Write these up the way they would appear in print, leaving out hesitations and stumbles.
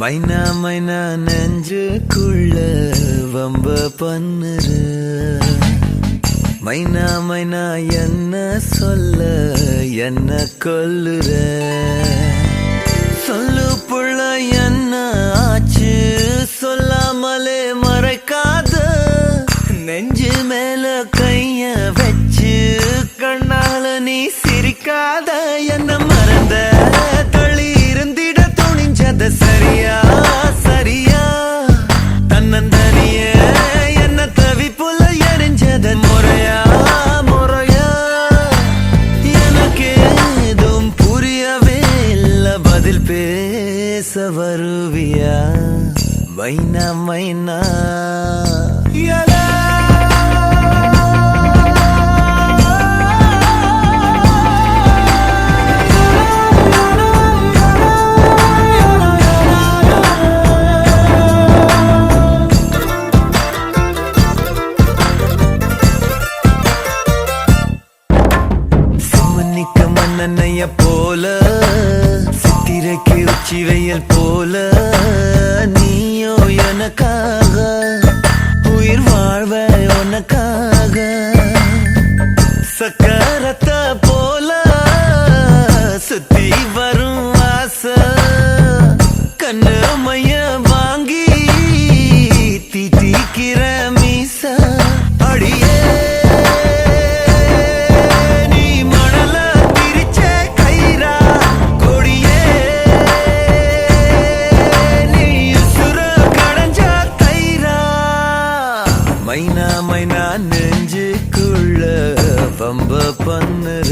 மைனா மைனா நெஞ்சுக்குள்ள வம்ப பண்ணுற மைனா மைனா என்ன சொல்ல என்ன கொல்லுற சொல்லு புள்ள என்ன ஆச்சு சொல்லாமலே மறைக்காத நெஞ்சு மேல கைய வச்சு கண்ணால நீ சிரிக்காத என்ன மறந்த தள்ளி இருந்திட துணிஞ்சத சரியா சரியா தன்னந்தனிய என்ன தவிப்புல எரிஞ்சத முறையா முறையா எனக்கு ஏதும் புரியவே இல்ல பதில் பேச வருவியா மைனா மைனா மன்னனைய போல சித்திரைக்கு உச்சி வெயில் போல நீயோ எனக்காக உயிர் வாழ்வ உனக்காக சக்கரத்தை போல சுத்தி வரும் ஆசை கண்ணு மைய வாங்கி தீட்டிக்கிற மீச அடியே மைனா மைனா நெஞ்சுக்குள்ள வம்ப பண்ணுற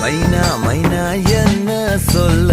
மைனா மைனா என்ன சொல்ல